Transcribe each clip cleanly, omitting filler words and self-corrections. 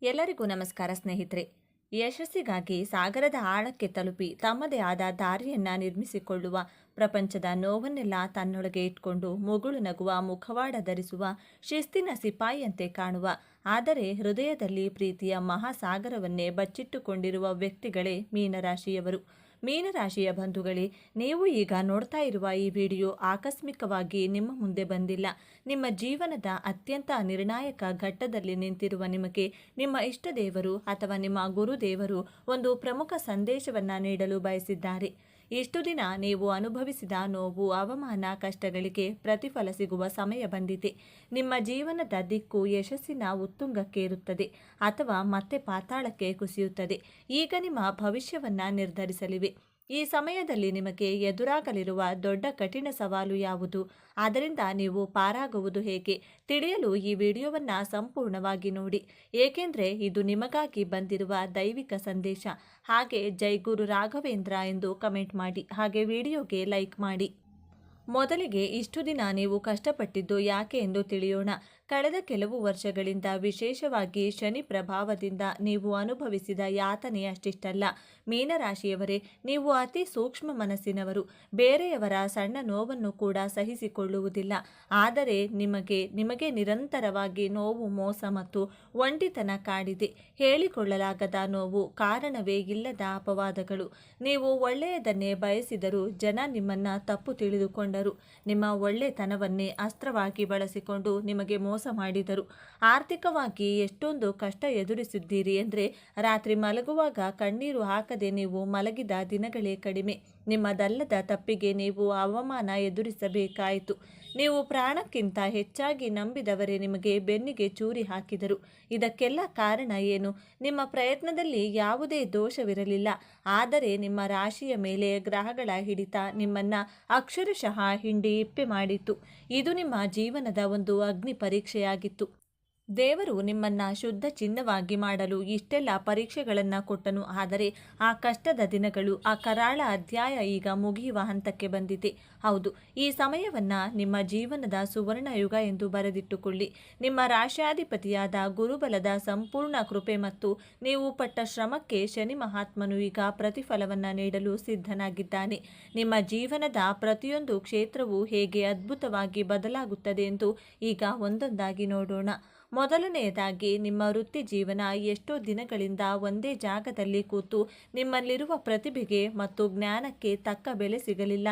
ಎಲ್ಲರಿಗೂ ನಮಸ್ಕಾರ ಸ್ನೇಹಿತರೆ. ಯಶಸ್ಸಿಗಾಗಿ ಸಾಗರದ ಆಳಕ್ಕೆ ತಲುಪಿ ತಮ್ಮದೇ ಆದ ದಾರಿಯನ್ನ ನಿರ್ಮಿಸಿಕೊಳ್ಳುವ, ಪ್ರಪಂಚದ ನೋವನ್ನೆಲ್ಲ ತನ್ನೊಳಗೆ ಇಟ್ಕೊಂಡು ಮುಗುಳು ನಗುವ ಮುಖವಾಡ ಧರಿಸುವ, ಶಿಸ್ತಿನ ಸಿಪಾಯಿಯಂತೆ ಕಾಣುವ, ಆದರೆ ಹೃದಯದಲ್ಲಿ ಪ್ರೀತಿಯ ಮಹಾಸಾಗರವನ್ನೇ ಬಚ್ಚಿಟ್ಟುಕೊಂಡಿರುವ ವ್ಯಕ್ತಿಗಳೇ ಮೀನರಾಶಿಯವರು. ಮೀನರಾಶಿಯ ಬಂಧುಗಳೇ, ನೀವು ಈಗ ನೋಡ್ತಾ ಇರುವ ಈ ವಿಡಿಯೋ ಆಕಸ್ಮಿಕವಾಗಿ ನಿಮ್ಮ ಮುಂದೆ ಬಂದಿಲ್ಲ. ನಿಮ್ಮ ಜೀವನದ ಅತ್ಯಂತ ನಿರ್ಣಾಯಕ ಘಟ್ಟದಲ್ಲಿ ನಿಂತಿರುವ ನಿಮಗೆ ನಿಮ್ಮ ಇಷ್ಟ ದೇವರು ಅಥವಾ ನಿಮ್ಮ ಗುರುದೇವರು ಒಂದು ಪ್ರಮುಖ ಸಂದೇಶವನ್ನ ನೀಡಲು ಬಯಸಿದ್ದಾರೆ. ಇಷ್ಟು ದಿನ ನೀವು ಅನುಭವಿಸಿದ ನೋವು, ಅವಮಾನ, ಕಷ್ಟಗಳಿಗೆ ಪ್ರತಿಫಲ ಸಿಗುವ ಸಮಯ ಬಂದಿದೆ. ನಿಮ್ಮ ಜೀವನದ ದಿಕ್ಕು ಯಶಸ್ಸಿನ ಉತ್ತುಂಗಕ್ಕೇರುತ್ತದೆ ಅಥವಾ ಮತ್ತೆ ಪಾತಾಳಕ್ಕೆ ಕುಸಿಯುತ್ತದೆ. ಈಗ ನಿಮ್ಮ ಭವಿಷ್ಯವನ್ನ ನಿರ್ಧರಿಸಲಿವೆ. ಈ ಸಮಯದಲ್ಲಿ ನಿಮಗೆ ಎದುರಾಗಲಿರುವ ದೊಡ್ಡ ಕಠಿಣ ಸವಾಲು ಯಾವುದು, ಅದರಿಂದ ನೀವು ಪಾರಾಗುವುದು ಹೇಗೆ ತಿಳಿಯಲು ಈ ವಿಡಿಯೋವನ್ನು ಸಂಪೂರ್ಣವಾಗಿ ನೋಡಿ. ಏಕೆಂದರೆ ಇದು ನಿಮಗಾಗಿ ಬಂದಿರುವ ದೈವಿಕ ಸಂದೇಶ. ಹಾಗೆ ಜೈ ಗುರು ರಾಘವೇಂದ್ರ ಎಂದು ಕಮೆಂಟ್ ಮಾಡಿ, ಹಾಗೆ ವಿಡಿಯೋಗೆ ಲೈಕ್ ಮಾಡಿ. ಮೊದಲಿಗೆ ಇಷ್ಟು ದಿನ ನೀವು ಕಷ್ಟಪಟ್ಟಿದ್ದು ಯಾಕೆ ಎಂದು ತಿಳಿಯೋಣ. ಕಳೆದ ಕೆಲವು ವರ್ಷಗಳಿಂದ, ವಿಶೇಷವಾಗಿ ಶನಿ ಪ್ರಭಾವದಿಂದ ನೀವು ಅನುಭವಿಸಿದ ಯಾತನೆ ಅಷ್ಟಿಷ್ಟಲ್ಲ. ಮೀನರಾಶಿಯವರೇ, ನೀವು ಅತಿ ಸೂಕ್ಷ್ಮ ಮನಸ್ಸಿನವರು. ಬೇರೆಯವರ ಸಣ್ಣ ನೋವನ್ನು ಕೂಡ ಸಹಿಸಿಕೊಳ್ಳುವುದಿಲ್ಲ. ಆದರೆ ನಿಮಗೆ ನಿರಂತರವಾಗಿ ನೋವು, ಮೋಸ ಮತ್ತು ಒಂಟಿತನ ಕಾಡಿದೆ. ಹೇಳಿಕೊಳ್ಳಲಾಗದ ನೋವು, ಕಾರಣವೇ ಇಲ್ಲದ ಅಪವಾದಗಳು. ನೀವು ಒಳ್ಳೆಯದನ್ನೇ ಬಯಸಿದರೂ ಜನ ನಿಮ್ಮನ್ನ ತಪ್ಪು ತಿಳಿದುಕೊಂಡರು. ನಿಮ್ಮ ಒಳ್ಳೆತನವನ್ನೇ ಅಸ್ತ್ರವಾಗಿ ಬಳಸಿಕೊಂಡು ನಿಮಗೆ ಮೋಸ ಮಾಡಿದರು. ಆರ್ಥಿಕವಾಗಿ ಎಷ್ಟೊಂದು ಕಷ್ಟ ಎದುರಿಸಿದ್ದೀರಿ ಎಂದರೆ, ರಾತ್ರಿ ಮಲಗುವಾಗ ಕಣ್ಣೀರು ಹಾಕದೆ ನೀವು ಮಲಗಿದ ದಿನಗಳೇ ಕಡಿಮೆ. ನಿಮ್ಮದಲ್ಲದ ತಪ್ಪಿಗೆ ನೀವು ಅವಮಾನ ಎದುರಿಸಬೇಕಾಯಿತು. ನೀವು ಪ್ರಾಣಕ್ಕಿಂತ ಹೆಚ್ಚಾಗಿ ನಂಬಿದವರೇ ನಿಮಗೆ ಬೆನ್ನಿಗೆ ಚೂರಿ ಹಾಕಿದರು. ಇದಕ್ಕೆಲ್ಲ ಕಾರಣ ಏನು? ನಿಮ್ಮ ಪ್ರಯತ್ನದಲ್ಲಿ ಯಾವುದೇ ದೋಷವಿರಲಿಲ್ಲ. ಆದರೆ ನಿಮ್ಮ ರಾಶಿಯ ಮೇಲೆ ಗ್ರಹಗಳ ಹಿಡಿತ ನಿಮ್ಮನ್ನ ಅಕ್ಷರಶಃ ಹಿಂಡಿ ಇಪ್ಪೆ ಮಾಡಿತು. ಇದು ನಿಮ್ಮ ಜೀವನದ ಒಂದು ಅಗ್ನಿ ಪರೀಕ್ಷೆಯಾಗಿತ್ತು. ದೇವರು ನಿಮ್ಮನ್ನ ಶುದ್ಧ ಚಿನ್ನವಾಗಿ ಮಾಡಲು ಇಷ್ಟೆಲ್ಲ ಪರೀಕ್ಷೆಗಳನ್ನು ಕೊಟ್ಟನು. ಆದರೆ ಆ ಕಷ್ಟದ ದಿನಗಳು, ಆ ಕರಾಳ ಅಧ್ಯಾಯ ಈಗ ಮುಗಿಯುವ ಹಂತಕ್ಕೆ ಬಂದಿದೆ. ಹೌದು, ಈ ಸಮಯವನ್ನ ನಿಮ್ಮ ಜೀವನದ ಸುವರ್ಣ ಯುಗ ಎಂದು ಬರೆದಿಟ್ಟುಕೊಳ್ಳಿ. ನಿಮ್ಮ ರಾಶ್ಯಾಧಿಪತಿಯಾದ ಗುರುಬಲದ ಸಂಪೂರ್ಣ ಕೃಪೆ ಮತ್ತು ನೀವು ಪಟ್ಟ ಶ್ರಮಕ್ಕೆ ಶನಿ ಮಹಾತ್ಮನು ಈಗ ಪ್ರತಿಫಲವನ್ನ ನೀಡಲು ಸಿದ್ಧನಾಗಿದ್ದಾನೆ. ನಿಮ್ಮ ಜೀವನದ ಪ್ರತಿಯೊಂದು ಕ್ಷೇತ್ರವೂ ಹೇಗೆ ಅದ್ಭುತವಾಗಿ ಬದಲಾಗುತ್ತದೆ ಎಂದು ಈಗ ಒಂದೊಂದಾಗಿ ನೋಡೋಣ. ಮೊದಲನೆಯದಾಗಿ, ನಿಮ್ಮ ವೃತ್ತಿ ಜೀವನ. ಎಷ್ಟೋ ದಿನಗಳಿಂದ ಒಂದೇ ಜಾಗದಲ್ಲಿ ಕೂತು ನಿಮ್ಮಲ್ಲಿರುವ ಪ್ರತಿಭೆಗೆ ಮತ್ತು ಜ್ಞಾನಕ್ಕೆ ತಕ್ಕ ಬೆಲೆ ಸಿಗಲಿಲ್ಲ.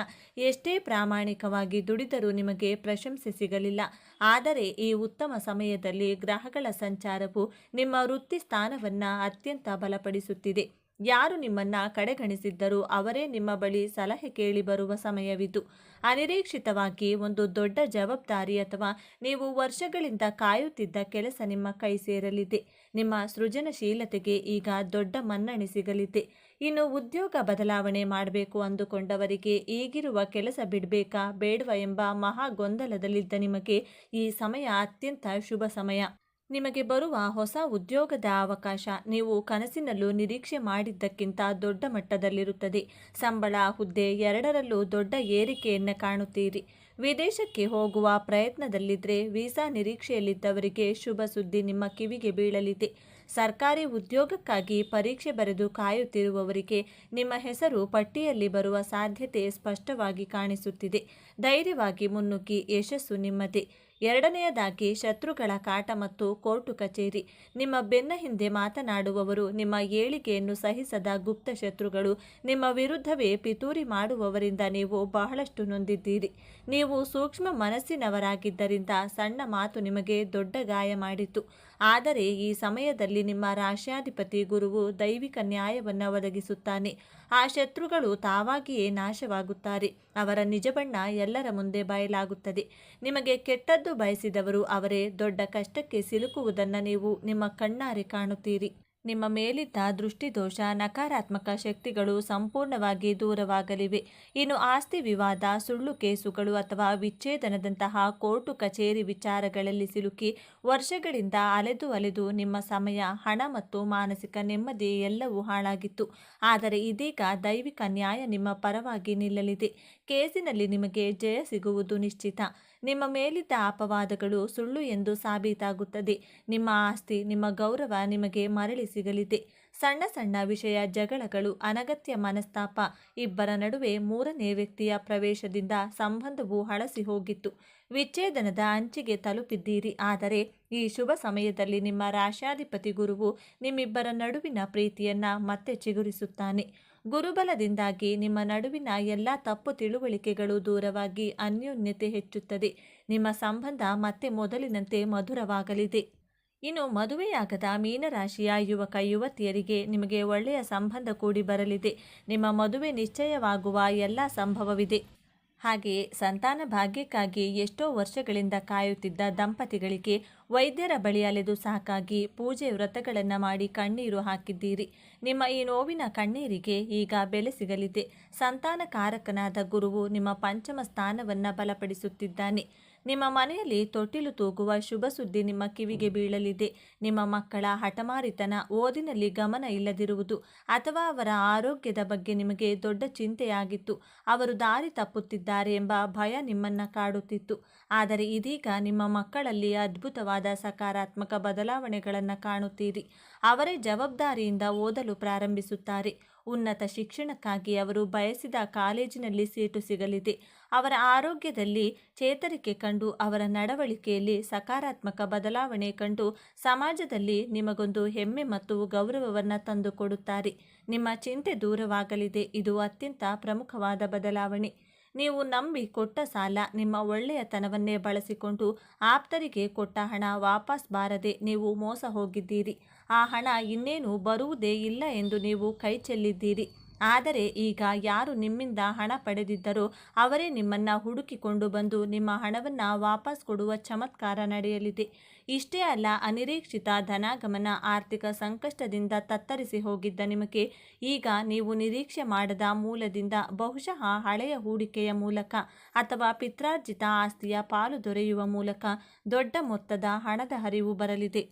ಎಷ್ಟೇ ಪ್ರಾಮಾಣಿಕವಾಗಿ ದುಡಿದರೂ ನಿಮಗೆ ಪ್ರಶಂಸೆ ಸಿಗಲಿಲ್ಲ. ಆದರೆ ಈ ಉತ್ತಮ ಸಮಯದಲ್ಲಿ ಗ್ರಹಗಳ ಸಂಚಾರವು ನಿಮ್ಮ ವೃತ್ತಿ ಸ್ಥಾನವನ್ನು ಅತ್ಯಂತ ಬಲಪಡಿಸುತ್ತಿದೆ. ಯಾರು ನಿಮ್ಮನ್ನ ಕಡೆಗಣಿಸಿದ್ದರೂ ಅವರೇ ನಿಮ್ಮ ಬಳಿ ಸಲಹೆ ಕೇಳಿ ಬರುವ ಸಮಯವಿದು. ಅನಿರೀಕ್ಷಿತವಾಗಿ ಒಂದು ದೊಡ್ಡ ಜವಾಬ್ದಾರಿ ಅಥವಾ ನೀವು ವರ್ಷಗಳಿಂದ ಕಾಯುತ್ತಿದ್ದ ಕೆಲಸ ನಿಮ್ಮ ಕೈ ಸೇರಲಿದೆ. ನಿಮ್ಮ ಸೃಜನಶೀಲತೆಗೆ ಈಗ ದೊಡ್ಡ ಮನ್ನಣೆ ಸಿಗಲಿದೆ. ಇನ್ನು ಉದ್ಯೋಗ ಬದಲಾವಣೆ ಮಾಡಬೇಕು ಅಂದುಕೊಂಡವರಿಗೆ ಈಗಿರುವ ಕೆಲಸ ಬಿಡಬೇಕಾ ಬೇಡವಾ ಎಂಬ ಮಹಾ ಗೊಂದಲದಲ್ಲಿದ್ದ ನಿಮಗೆ ಈ ಸಮಯ ಅತ್ಯಂತ ಶುಭ ಸಮಯ. ನಿಮಗೆ ಬರುವ ಹೊಸ ಉದ್ಯೋಗದ ಅವಕಾಶ ನೀವು ಕನಸಿನಲ್ಲೂ ನಿರೀಕ್ಷೆ ಮಾಡಿದ್ದಕ್ಕಿಂತ ದೊಡ್ಡ ಮಟ್ಟದಲ್ಲಿರುತ್ತದೆ. ಸಂಬಳ, ಹುದ್ದೆ ಎರಡರಲ್ಲೂ ದೊಡ್ಡ ಏರಿಕೆಯನ್ನು ಕಾಣುತ್ತೀರಿ. ವಿದೇಶಕ್ಕೆ ಹೋಗುವ ಪ್ರಯತ್ನದಲ್ಲಿದ್ದರೆ, ವೀಸಾ ನಿರೀಕ್ಷೆಯಲ್ಲಿದ್ದವರಿಗೆ ಶುಭ ಸುದ್ದಿ ನಿಮ್ಮ ಕಿವಿಗೆ ಬೀಳಲಿದೆ. ಸರ್ಕಾರಿ ಉದ್ಯೋಗಕ್ಕಾಗಿ ಪರೀಕ್ಷೆ ಬರೆದು ಕಾಯುತ್ತಿರುವವರಿಗೆ ನಿಮ್ಮ ಹೆಸರು ಪಟ್ಟಿಯಲ್ಲಿ ಬರುವ ಸಾಧ್ಯತೆ ಸ್ಪಷ್ಟವಾಗಿ ಕಾಣಿಸುತ್ತಿದೆ. ಧೈರ್ಯವಾಗಿ ಮುನ್ನುಗ್ಗಿ, ಯಶಸ್ಸು ನಿಮ್ಮದೇ. ಎರಡನೆಯದಾಗಿ, ಶತ್ರುಗಳ ಕಾಟ ಮತ್ತು ಕೋರ್ಟು ಕಚೇರಿ. ನಿಮ್ಮ ಬೆನ್ನ ಹಿಂದೆ ಮಾತನಾಡುವವರು, ನಿಮ್ಮ ಏಳಿಗೆಯನ್ನು ಸಹಿಸದ ಗುಪ್ತ ಶತ್ರುಗಳು, ನಿಮ್ಮ ವಿರುದ್ಧವೇ ಪಿತೂರಿ ಮಾಡುವವರಿಂದ ನೀವು ಬಹಳಷ್ಟು ನೊಂದಿದ್ದೀರಿ. ನೀವು ಸೂಕ್ಷ್ಮ ಮನಸ್ಸಿನವರಾಗಿದ್ದರಿಂದ ಸಣ್ಣ ಮಾತು ನಿಮಗೆ ದೊಡ್ಡ ಗಾಯ ಮಾಡಿತು. ಆದರೆ ಈ ಸಮಯದಲ್ಲಿ ನಿಮ್ಮ ರಾಶ್ಯಾಧಿಪತಿ ಗುರುವು ದೈವಿಕ ನ್ಯಾಯವನ್ನು ಒದಗಿಸುತ್ತಾನೆ. ಆ ಶತ್ರುಗಳು ತಾವಾಗಿಯೇ ನಾಶವಾಗುತ್ತಾರೆ. ಅವರ ನಿಜ ಬಣ್ಣ ಎಲ್ಲರ ಮುಂದೆ ಬಯಲಾಗುತ್ತದೆ. ನಿಮಗೆ ಕೆಟ್ಟದ್ದು ಬಯಸಿದವರು ಅವರೇ ದೊಡ್ಡ ಕಷ್ಟಕ್ಕೆ ಸಿಲುಕುವುದನ್ನು ನೀವು ನಿಮ್ಮ ಕಣ್ಣಾರೆ ಕಾಣುತ್ತೀರಿ. ನಿಮ್ಮ ಮೇಲಿದ್ದ ದೃಷ್ಟಿದೋಷ, ನಕಾರಾತ್ಮಕ ಶಕ್ತಿಗಳು ಸಂಪೂರ್ಣವಾಗಿ ದೂರವಾಗಲಿವೆ. ಇನ್ನು ಆಸ್ತಿ ವಿವಾದ, ಸುಳ್ಳು ಕೇಸುಗಳು ಅಥವಾ ವಿಚ್ಛೇದನದಂತಹ ಕೋರ್ಟು ಕಚೇರಿ ವಿಚಾರಗಳಲ್ಲಿ ಸಿಲುಕಿ ವರ್ಷಗಳಿಂದ ಅಲೆದು ನಿಮ್ಮ ಸಮಯ, ಹಣ ಮತ್ತು ಮಾನಸಿಕ ನೆಮ್ಮದಿ ಎಲ್ಲವೂ ಹಾಳಾಗಿತ್ತು. ಆದರೆ ಇದೀಗ ದೈವಿಕ ನ್ಯಾಯ ನಿಮ್ಮ ಪರವಾಗಿ ನಿಲ್ಲಲಿದೆ. ಕೇಸಿನಲ್ಲಿ ನಿಮಗೆ ಜಯ ಸಿಗುವುದು ನಿಶ್ಚಿತ. ನಿಮ್ಮ ಮೇಲಿದ್ದ ಅಪವಾದಗಳು ಸುಳ್ಳು ಎಂದು ಸಾಬೀತಾಗುತ್ತದೆ. ನಿಮ್ಮ ಆಸ್ತಿ, ನಿಮ್ಮ ಗೌರವ ನಿಮಗೆ ಮರಳಿ ಸಿಗಲಿದೆ. ಸಣ್ಣ ಸಣ್ಣ ವಿಷಯ ಜಗಳಗಳು, ಅನಗತ್ಯ ಮನಸ್ತಾಪ, ಇಬ್ಬರ ನಡುವೆ ಮೂರನೇ ವ್ಯಕ್ತಿಯ ಪ್ರವೇಶದಿಂದ ಸಂಬಂಧವು ಹಳಸಿ ಹೋಗಿತ್ತು. ವಿಚ್ಛೇದನದ ಅಂಚಿಗೆ ತಲುಪಿದ್ದೀರಿ. ಆದರೆ ಈ ಶುಭ ಸಮಯದಲ್ಲಿ ನಿಮ್ಮ ರಾಶ್ಯಾಧಿಪತಿ ಗುರುವು ನಿಮ್ಮಿಬ್ಬರ ನಡುವಿನ ಪ್ರೀತಿಯನ್ನ ಮತ್ತೆ ಚಿಗುರಿಸುತ್ತಾನೆ. ಗುರುಬಲದಿಂದಾಗಿ ನಿಮ್ಮ ನಡುವಿನ ಎಲ್ಲ ತಪ್ಪು ತಿಳುವಳಿಕೆಗಳು ದೂರವಾಗಿ ಅನ್ಯೋನ್ಯತೆ ಹೆಚ್ಚುತ್ತದೆ. ನಿಮ್ಮ ಸಂಬಂಧ ಮತ್ತೆ ಮೊದಲಿನಂತೆ ಮಧುರವಾಗಲಿದೆ. ಇನ್ನು ಮದುವೆಯಾಗದ ಮೀನರಾಶಿಯ ಯುವಕ ಯುವತಿಯರಿಗೆ ನಿಮಗೆ ಒಳ್ಳೆಯ ಸಂಬಂಧ ಕೂಡಿ ಬರಲಿದೆ. ನಿಮ್ಮ ಮದುವೆ ನಿಶ್ಚಯವಾಗುವ ಎಲ್ಲ ಸಂಭವವಿದೆ. ಹಾಗೆಯೇ ಸಂತಾನ ಭಾಗ್ಯಕ್ಕಾಗಿ ಎಷ್ಟೋ ವರ್ಷಗಳಿಂದ ಕಾಯುತ್ತಿದ್ದ ದಂಪತಿಗಳಿಗೆ ವೈದ್ಯರ ಬಳಿ ಅಲೆದು ಸಾಕಾಗಿ ಪೂಜೆ ವ್ರತಗಳನ್ನು ಮಾಡಿ ಕಣ್ಣೀರು ಹಾಕಿದ್ದೀರಿ. ನಿಮ್ಮ ಈ ನೋವಿನ ಕಣ್ಣೀರಿಗೆ ಈಗ ಬೆಲೆ ಸಿಗಲಿದೆ. ಸಂತಾನಕಾರಕನಾದ ಗುರುವು ನಿಮ್ಮ ಪಂಚಮ ಸ್ಥಾನವನ್ನು ಬಲಪಡಿಸುತ್ತಿದ್ದಾನೆ. ನಿಮ್ಮ ಮನೆಯಲ್ಲಿ ತೊಟ್ಟಿಲು ತೂಗುವ ಶುಭ ಸುದ್ದಿ ನಿಮ್ಮ ಕಿವಿಗೆ ಬೀಳಲಿದೆ. ನಿಮ್ಮ ಮಕ್ಕಳ ಹಠಮಾರಿತನ, ಓದಿನಲ್ಲಿ ಗಮನ ಇಲ್ಲದಿರುವುದು ಅಥವಾ ಅವರ ಆರೋಗ್ಯದ ಬಗ್ಗೆ ನಿಮಗೆ ದೊಡ್ಡ ಚಿಂತೆಯಾಗಿತ್ತು. ಅವರು ದಾರಿ ತಪ್ಪುತ್ತಿದ್ದಾರೆ ಎಂಬ ಭಯ ನಿಮ್ಮನ್ನು ಕಾಡುತ್ತಿತ್ತು. ಆದರೆ ಇದೀಗ ನಿಮ್ಮ ಮಕ್ಕಳಲ್ಲಿ ಅದ್ಭುತವಾದ ಸಕಾರಾತ್ಮಕ ಬದಲಾವಣೆಗಳನ್ನು ಕಾಣುತ್ತೀರಿ. ಅವರೇ ಜವಾಬ್ದಾರಿಯಿಂದ ಓದಲು ಪ್ರಾರಂಭಿಸುತ್ತಾರೆ. ಉನ್ನತ ಶಿಕ್ಷಣಕ್ಕಾಗಿ ಅವರು ಬಯಸಿದ ಕಾಲೇಜಿನಲ್ಲಿ ಸೀಟು ಸಿಗಲಿದೆ. ಅವರ ಆರೋಗ್ಯದಲ್ಲಿ ಚೇತರಿಕೆ ಕಂಡು, ಅವರ ನಡವಳಿಕೆಯಲ್ಲಿ ಸಕಾರಾತ್ಮಕ ಬದಲಾವಣೆ ಕಂಡು ಸಮಾಜದಲ್ಲಿ ನಿಮಗೊಂದು ಹೆಮ್ಮೆ ಮತ್ತು ಗೌರವವನ್ನು ತಂದುಕೊಡುತ್ತಾರೆ. ನಿಮ್ಮ ಚಿಂತೆ ದೂರವಾಗಲಿದೆ. ಇದು ಅತ್ಯಂತ ಪ್ರಮುಖವಾದ ಬದಲಾವಣೆ. ನೀವು ನಂಬಿ ಕೊಟ್ಟ ಸಾಲ, ನಿಮ್ಮ ಒಳ್ಳೆಯತನವನ್ನೇ ಬಳಸಿಕೊಂಡು ಆಪ್ತರಿಗೆ ಕೊಟ್ಟ ಹಣ ವಾಪಸ್ ಬಾರದೆ ನೀವು ಮೋಸ ಹೋಗಿದ್ದೀರಿ. ಆ ಹಣ ಇನ್ನೇನು ಬರುವುದೇ ಇಲ್ಲ ಎಂದು ನೀವು ಕೈ ಚೆಲ್ಲಿದ್ದೀರಿ. ಆದರೆ ಈಗ ಯಾರು ನಿಮ್ಮಿಂದ ಹಣ ಪಡೆದಿದ್ದರೋ ಅವರೇ ನಿಮ್ಮನ್ನು ಹುಡುಕಿಕೊಂಡು ಬಂದು ನಿಮ್ಮ ಹಣವನ್ನು ವಾಪಸ್ ಕೊಡುವ ಚಮತ್ಕಾರ ನಡೆಯಲಿದೆ. ಇಷ್ಟೇ ಅಲ್ಲ, ಅನಿರೀಕ್ಷಿತ ಧನಾಗಮನ, ಆರ್ಥಿಕ ಸಂಕಷ್ಟದಿಂದ ತತ್ತರಿಸಿ ಹೋಗಿದ್ದ ನಿಮಗೆ ಈಗ ನೀವು ನಿರೀಕ್ಷೆ ಮಾಡದ ಮೂಲದಿಂದ, ಬಹುಶಃ ಹಳೆಯ ಹೂಡಿಕೆಯ ಮೂಲಕ ಅಥವಾ ಪಿತ್ರಾರ್ಜಿತ ಆಸ್ತಿಯ ಪಾಲು ದೊರೆಯುವ ಮೂಲಕ ದೊಡ್ಡ ಮೊತ್ತದ ಹಣದ ಹರಿವು ಬರಲಿದೆ.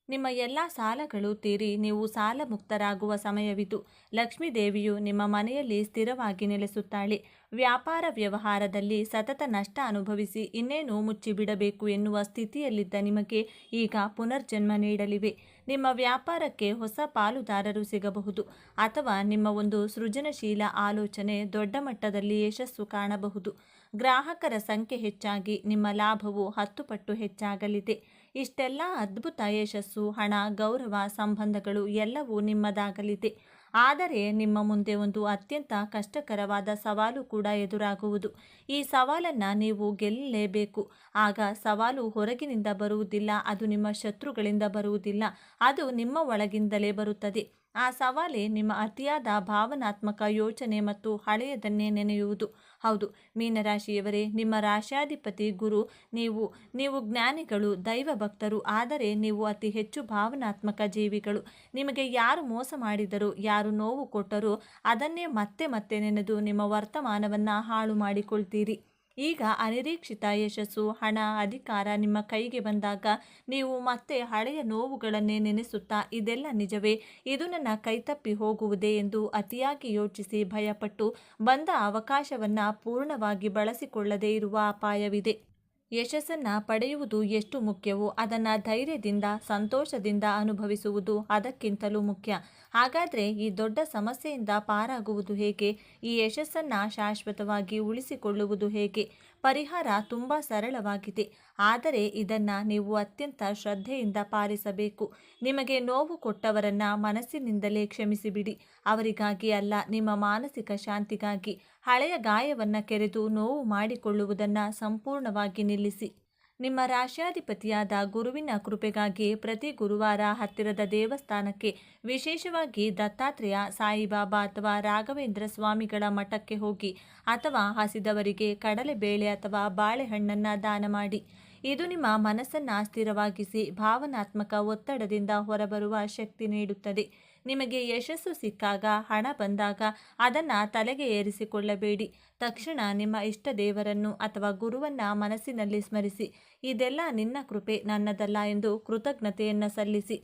ನಿಮ್ಮ ಎಲ್ಲ ಸಾಲಗಳು ತೀರಿ ನೀವು ಸಾಲ ಮುಕ್ತರಾಗುವ ಸಮಯವಿದು. ಲಕ್ಷ್ಮೀ ದೇವಿಯು ನಿಮ್ಮ ಮನೆಯಲ್ಲಿ ಸ್ಥಿರವಾಗಿ ನೆಲೆಸುತ್ತಾಳೆ. ವ್ಯಾಪಾರ ವ್ಯವಹಾರದಲ್ಲಿ ಸತತ ನಷ್ಟ ಅನುಭವಿಸಿ ಇನ್ನೇನು ಮುಚ್ಚಿಬಿಡಬೇಕು ಎನ್ನುವ ಸ್ಥಿತಿಯಲ್ಲಿದ್ದ ನಿಮಗೆ ಈಗ ಪುನರ್ಜನ್ಮ ನೀಡಲಿವೆ. ನಿಮ್ಮ ವ್ಯಾಪಾರಕ್ಕೆ ಹೊಸ ಪಾಲುದಾರರು ಸಿಗಬಹುದು ಅಥವಾ ನಿಮ್ಮ ಒಂದು ಸೃಜನಶೀಲ ಆಲೋಚನೆ ದೊಡ್ಡ ಮಟ್ಟದಲ್ಲಿ ಯಶಸ್ಸು ಕಾಣಬಹುದು. ಗ್ರಾಹಕರ ಸಂಖ್ಯೆ ಹೆಚ್ಚಾಗಿ ನಿಮ್ಮ ಲಾಭವು 10 ಪಟ್ಟು ಹೆಚ್ಚಾಗಲಿದೆ. ಇಷ್ಟೆಲ್ಲ ಅದ್ಭುತ ಯಶಸ್ಸು, ಹಣ, ಗೌರವ, ಸಂಬಂಧಗಳು ಎಲ್ಲವೂ ನಿಮ್ಮದಾಗಲಿದೆ. ಆದರೆ ನಿಮ್ಮ ಮುಂದೆ ಒಂದು ಅತ್ಯಂತ ಕಷ್ಟಕರವಾದ ಸವಾಲು ಕೂಡ ಎದುರಾಗುವುದು. ಈ ಸವಾಲನ್ನು ನೀವು ಗೆಲ್ಲಲೇಬೇಕು. ಆಗ ಸವಾಲು ಹೊರಗಿನಿಂದ ಬರುವುದಿಲ್ಲ, ಅದು ನಿಮ್ಮ ಶತ್ರುಗಳಿಂದ ಬರುವುದಿಲ್ಲ, ಅದು ನಿಮ್ಮ ಒಳಗಿಂದಲೇ ಬರುತ್ತದೆ. ಆ ಸವಾಲೇ ನಿಮ್ಮ ಅತಿಯಾದ ಭಾವನಾತ್ಮಕ ಯೋಚನೆ ಮತ್ತು ಹಳೆಯದನ್ನೇ ನೆನೆಯುವುದು. ಹೌದು ಮೀನರಾಶಿಯವರೇ, ನಿಮ್ಮ ರಾಶ್ಯಾಧಿಪತಿ ಗುರು. ನೀವು ಜ್ಞಾನಿಗಳು, ದೈವ ಭಕ್ತರು. ಆದರೆ ನೀವು ಅತಿ ಹೆಚ್ಚು ಭಾವನಾತ್ಮಕ ಜೀವಿಗಳು. ನಿಮಗೆ ಯಾರು ಮೋಸ ಮಾಡಿದರೋ, ಯಾರು ನೋವು ಕೊಟ್ಟರೋ ಅದನ್ನೇ ಮತ್ತೆ ಮತ್ತೆ ನೆನೆದು ನಿಮ್ಮ ವರ್ತಮಾನವನ್ನು ಹಾಳು ಮಾಡಿಕೊಳ್ತೀರಿ. ಈಗ ಅನಿರೀಕ್ಷಿತ ಯಶಸ್ಸು, ಹಣ, ಅಧಿಕಾರ ನಿಮ್ಮ ಕೈಗೆ ಬಂದಾಗ ನೀವು ಮತ್ತೆ ಹಳೆಯ ನೋವುಗಳನ್ನೇ ನೆನೆಸುತ್ತಾ ಇದೆಲ್ಲ ನಿಜವೇ, ಇದು ನನ್ನ ಕೈತಪ್ಪಿ ಹೋಗುವುದೇ ಎಂದು ಅತಿಯಾಗಿ ಯೋಚಿಸಿ ಭಯಪಟ್ಟು ಬಂದ ಅವಕಾಶವನ್ನು ಪೂರ್ಣವಾಗಿ ಬಳಸಿಕೊಳ್ಳದೇ ಇರುವ ಅಪಾಯವಿದೆ. ಯಶಸ್ಸನ್ನು ಪಡೆಯುವುದು ಎಷ್ಟು ಮುಖ್ಯವೋ ಅದನ್ನು ಧೈರ್ಯದಿಂದ, ಸಂತೋಷದಿಂದ ಅನುಭವಿಸುವುದು ಅದಕ್ಕಿಂತಲೂ ಮುಖ್ಯ. ಹಾಗಾದರೆ ಈ ದೊಡ್ಡ ಸಮಸ್ಯೆಯಿಂದ ಪಾರಾಗುವುದು ಹೇಗೆ? ಈ ಯಶಸ್ಸನ್ನು ಶಾಶ್ವತವಾಗಿ ಉಳಿಸಿಕೊಳ್ಳುವುದು ಹೇಗೆ? ಪರಿಹಾರ ತುಂಬ ಸರಳವಾಗಿದೆ. ಆದರೆ ಇದನ್ನು ನೀವು ಅತ್ಯಂತ ಶ್ರದ್ಧೆಯಿಂದ ಪಾಲಿಸಬೇಕು. ನಿಮಗೆ ನೋವು ಕೊಟ್ಟವರನ್ನು ಮನಸ್ಸಿನಿಂದಲೇ ಕ್ಷಮಿಸಿಬಿಡಿ. ಅವರಿಗಾಗಿ ಅಲ್ಲ, ನಿಮ್ಮ ಮಾನಸಿಕ ಶಾಂತಿಗಾಗಿ. ಹಳೆಯ ಗಾಯವನ್ನು ಕೆರೆದು ನೋವು ಮಾಡಿಕೊಳ್ಳುವುದನ್ನು ಸಂಪೂರ್ಣವಾಗಿ ನಿಲ್ಲಿಸಿ. ನಿಮ್ಮ ರಾಶ್ಯಾಧಿಪತಿಯಾದ ಗುರುವಿನ ಕೃಪೆಗಾಗಿ ಪ್ರತಿ ಗುರುವಾರ ಹತ್ತಿರದ ದೇವಸ್ಥಾನಕ್ಕೆ, ವಿಶೇಷವಾಗಿ ದತ್ತಾತ್ರೇಯ, ಸಾಯಿಬಾಬಾ ಅಥವಾ ರಾಘವೇಂದ್ರ ಸ್ವಾಮಿಗಳ ಮಠಕ್ಕೆ ಹೋಗಿ, ಅಥವಾ ಹಸಿದವರಿಗೆ ಕಡಲೆಬೇಳೆ ಅಥವಾ ಬಾಳೆಹಣ್ಣನ್ನು ದಾನ ಮಾಡಿ. ಇದು ನಿಮ್ಮ ಮನಸ್ಸನ್ನು ಸ್ಥಿರವಾಗಿಸಿ ಭಾವನಾತ್ಮಕ ಒತ್ತಡದಿಂದ ಹೊರಬರುವ ಶಕ್ತಿ ನೀಡುತ್ತದೆ. ನಿಮಗೆ ಯಶಸ್ಸು ಸಿಕ್ಕಾಗ, ಹಣ ಬಂದಾಗ ಅದನ್ನು ತಲೆಗೆ ಏರಿಸಿಕೊಳ್ಳಬೇಡಿ. ತಕ್ಷಣ ನಿಮ್ಮ ಇಷ್ಟ ದೇವರನ್ನು ಅಥವಾ ಗುರುವನ್ನು ಮನಸ್ಸಿನಲ್ಲಿ ಸ್ಮರಿಸಿ, ಇದೆಲ್ಲ ನಿನ್ನ ಕೃಪೆ, ನನ್ನದಲ್ಲ ಎಂದು ಕೃತಜ್ಞತೆಯನ್ನು ಸಲ್ಲಿಸಿ.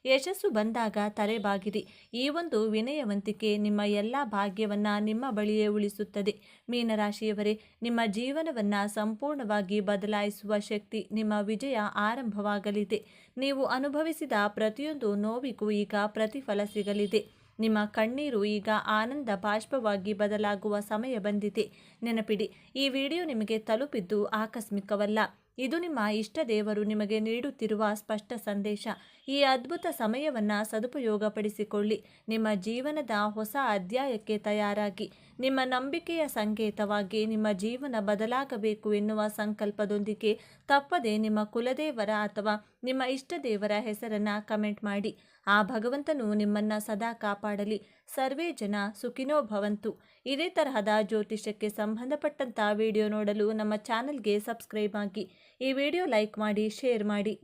ಯಶಸ್ಸು ಬಂದಾಗ ತಲೆಬಾಗಿರಿ. ಈ ಒಂದು ವಿನಯವಂತಿಕೆ ನಿಮ್ಮ ಎಲ್ಲ ಭಾಗ್ಯವನ್ನು ನಿಮ್ಮ ಬಳಿಯೇ ಉಳಿಸುತ್ತದೆ. ಮೀನರಾಶಿಯವರೇ, ನಿಮ್ಮ ಜೀವನವನ್ನು ಸಂಪೂರ್ಣವಾಗಿ ಬದಲಾಯಿಸುವ ಶಕ್ತಿ, ನಿಮ್ಮ ವಿಜಯ ಆರಂಭವಾಗಲಿದೆ. ನೀವು ಅನುಭವಿಸಿದ ಪ್ರತಿಯೊಂದು ನೋವಿಗೂ ಈಗ ಪ್ರತಿಫಲ ಸಿಗಲಿದೆ. ನಿಮ್ಮ ಕಣ್ಣೀರು ಈಗ ಆನಂದ ಬಾಷ್ಪವಾಗಿ ಬದಲಾಗುವ ಸಮಯ ಬಂದಿದೆ. ನೆನಪಿಡಿ, ಈ ವಿಡಿಯೋ ನಿಮಗೆ ತಲುಪಿದ್ದು ಆಕಸ್ಮಿಕವಲ್ಲ. ಇದು ನಿಮ್ಮ ಇಷ್ಟ ದೇವರು ನಿಮಗೆ ನೀಡುತ್ತಿರುವ ಸ್ಪಷ್ಟ ಸಂದೇಶ. ಈ ಅದ್ಭುತ ಸಮಯವನ್ನು ಸದುಪಯೋಗಪಡಿಸಿಕೊಳ್ಳಿ. ನಿಮ್ಮ ಜೀವನದ ಹೊಸ ಅಧ್ಯಾಯಕ್ಕೆ ತಯಾರಾಗಿ. ನಿಮ್ಮ ನಂಬಿಕೆಯ ಸಂಕೇತವಾಗಿ ನಿಮ್ಮ ಜೀವನ ಬದಲಾಗಬೇಕು ಎನ್ನುವ ಸಂಕಲ್ಪದೊಂದಿಗೆ ತಪ್ಪದೆ ನಿಮ್ಮ ಕುಲದೇವರ ಅಥವಾ ನಿಮ್ಮ ಇಷ್ಟ ದೇವರ ಹೆಸರನ್ನು ಕಮೆಂಟ್ ಮಾಡಿ. ಆ ಭಗವಂತನು ನಿಮ್ಮನ್ನು ಸದಾ ಕಾಪಾಡಲಿ. ಸರ್ವೇ ಜನ ಸುಖಿನೋ ಭವಂತು. ಇದೇ ತರಹದ ಜ್ಯೋತಿಷ್ಯಕ್ಕೆ ಸಂಬಂಧಪಟ್ಟಂಥ ವಿಡಿಯೋ ನೋಡಲು ನಮ್ಮ ಚಾನಲ್ಗೆ ಸಬ್ಸ್ಕ್ರೈಬ್ ಆಗಿ. ಈ ವಿಡಿಯೋ ಲೈಕ್ ಮಾಡಿ, ಶೇರ್ ಮಾಡಿ.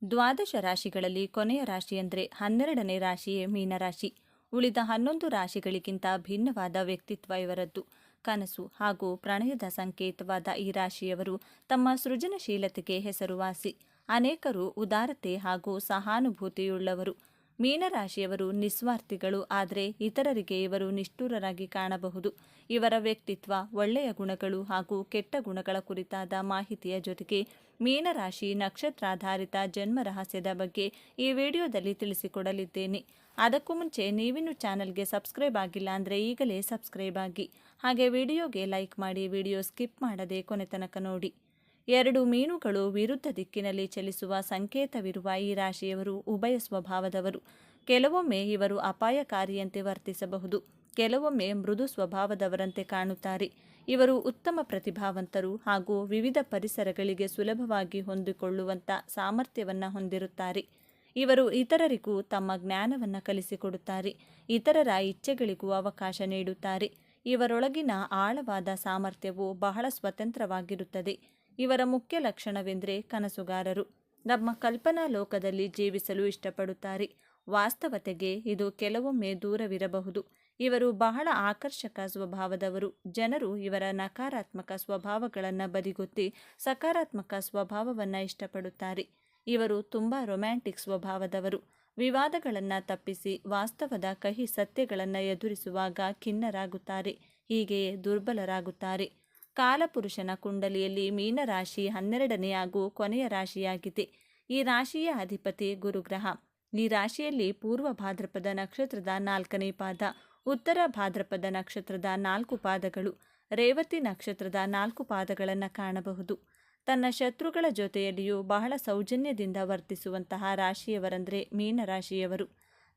ದ್ವಾದಶ ರಾಶಿಗಳಲ್ಲಿ ಕೊನೆಯ ರಾಶಿ ಅಂದರೆ 12ನೇ ರಾಶಿಯೇ ಮೀನರಾಶಿ. ಉಳಿದ 11 ರಾಶಿಗಳಿಗಿಂತ ಭಿನ್ನವಾದ ವ್ಯಕ್ತಿತ್ವ ಇವರದ್ದು. ಕನಸು ಹಾಗೂ ಪ್ರಣಯದ ಸಂಕೇತವಾದ ಈ ರಾಶಿಯವರು ತಮ್ಮ ಸೃಜನಶೀಲತೆಗೆ ಹೆಸರುವಾಸಿ. ಅನೇಕರು ಉದಾರತೆ ಹಾಗೂ ಸಹಾನುಭೂತಿಯುಳ್ಳವರು. ಮೀನರಾಶಿಯವರು ನಿಸ್ವಾರ್ಥಿಗಳು, ಆದರೆ ಇತರರಿಗೆ ಇವರು ನಿಷ್ಠುರರಾಗಿ ಕಾಣಬಹುದು. ಇವರ ವ್ಯಕ್ತಿತ್ವ, ಒಳ್ಳೆಯ ಗುಣಗಳು ಹಾಗೂ ಕೆಟ್ಟ ಗುಣಗಳ ಕುರಿತಾದ ಮಾಹಿತಿಯ ಜೊತೆಗೆ ಮೀನರಾಶಿ ನಕ್ಷತ್ರಾಧಾರಿತ ಜನ್ಮ ರಹಸ್ಯದ ಬಗ್ಗೆ ಈ ವಿಡಿಯೋದಲ್ಲಿ ತಿಳಿಸಿಕೊಡಲಿದ್ದೇನೆ. ಅದಕ್ಕೂ ಮುಂಚೆ ನೀವಿನ್ನು ಚಾನಲ್ಗೆ ಸಬ್ಸ್ಕ್ರೈಬ್ ಆಗಿಲ್ಲ ಅಂದರೆ ಈಗಲೇ ಸಬ್ಸ್ಕ್ರೈಬ್ ಆಗಿ. ಹಾಗೆ ವಿಡಿಯೋಗೆ ಲೈಕ್ ಮಾಡಿ, ವಿಡಿಯೋ ಸ್ಕಿಪ್ ಮಾಡದೆ ಕೊನೆ ತನಕ ನೋಡಿ. 2 ಮೀನುಗಳು ವಿರುದ್ಧ ದಿಕ್ಕಿನಲ್ಲಿ ಚಲಿಸುವ ಸಂಕೇತವಿರುವ ಈ ರಾಶಿಯವರು ಉಭಯ ಸ್ವಭಾವದವರು. ಕೆಲವೊಮ್ಮೆ ಇವರು ಅಪಾಯಕಾರಿಯಂತೆ ವರ್ತಿಸಬಹುದು, ಕೆಲವೊಮ್ಮೆ ಮೃದು ಸ್ವಭಾವದವರಂತೆ ಕಾಣುತ್ತಾರೆ. ಇವರು ಉತ್ತಮ ಪ್ರತಿಭಾವಂತರು ಹಾಗೂ ವಿವಿಧ ಪರಿಸರಗಳಿಗೆ ಸುಲಭವಾಗಿ ಹೊಂದಿಕೊಳ್ಳುವಂಥ ಸಾಮರ್ಥ್ಯವನ್ನು ಹೊಂದಿರುತ್ತಾರೆ. ಇವರು ಇತರರಿಗೂ ತಮ್ಮ ಜ್ಞಾನವನ್ನು ಕಲಿಸಿಕೊಡುತ್ತಾರೆ, ಇತರರ ಇಚ್ಛೆಗಳಿಗೂ ಅವಕಾಶ ನೀಡುತ್ತಾರೆ. ಇವರೊಳಗಿನ ಆಳವಾದ ಸಾಮರ್ಥ್ಯವು ಬಹಳ ಸ್ವತಂತ್ರವಾಗಿರುತ್ತದೆ. ಇವರ ಮುಖ್ಯ ಲಕ್ಷಣವೆಂದರೆ ಕನಸುಗಾರರು. ನಮ್ಮ ಕಲ್ಪನಾ ಲೋಕದಲ್ಲಿ ಜೀವಿಸಲು ಇಷ್ಟಪಡುತ್ತಾರೆ. ವಾಸ್ತವತೆಗೆ ಇದು ಕೆಲವೊಮ್ಮೆ ದೂರವಿರಬಹುದು. ಇವರು ಬಹಳ ಆಕರ್ಷಕ ಸ್ವಭಾವದವರು. ಜನರು ಇವರ ನಕಾರಾತ್ಮಕ ಸ್ವಭಾವಗಳನ್ನು ಬದಿಗೊತ್ತಿ ಸಕಾರಾತ್ಮಕ ಸ್ವಭಾವವನ್ನು ಇಷ್ಟಪಡುತ್ತಾರೆ. ಇವರು ತುಂಬ ರೊಮ್ಯಾಂಟಿಕ್ ಸ್ವಭಾವದವರು. ವಿವಾದಗಳನ್ನು ತಪ್ಪಿಸಿ ವಾಸ್ತವದ ಕಹಿ ಸತ್ಯಗಳನ್ನು ಎದುರಿಸುವಾಗ ಖಿನ್ನರಾಗುತ್ತಾರೆ, ಹೀಗೆಯೇ ದುರ್ಬಲರಾಗುತ್ತಾರೆ. ಕಾಲಪುರುಷನ ಕುಂಡಲಿಯಲ್ಲಿ ಮೀನರಾಶಿ 12ನೇ ಹಾಗೂ ಕೊನೆಯ ರಾಶಿಯಾಗಿದೆ. ಈ ರಾಶಿಯ ಅಧಿಪತಿ ಗುರುಗ್ರಹ. ಈ ರಾಶಿಯಲ್ಲಿ ಪೂರ್ವ ಭಾದ್ರಪದ ನಕ್ಷತ್ರದ 4ನೇ ಪಾದ, ಉತ್ತರ ಭಾದ್ರಪದ ನಕ್ಷತ್ರದ 4 ಪಾದಗಳು, ರೇವತಿ ನಕ್ಷತ್ರದ 4 ಪಾದಗಳನ್ನು ಕಾಣಬಹುದು. ತನ್ನ ಶತ್ರುಗಳ ಜೊತೆಯಲ್ಲಿಯೂ ಬಹಳ ಸೌಜನ್ಯದಿಂದ ವರ್ತಿಸುವಂತಹ ರಾಶಿಯವರಂದರೆ ಮೀನರಾಶಿಯವರು.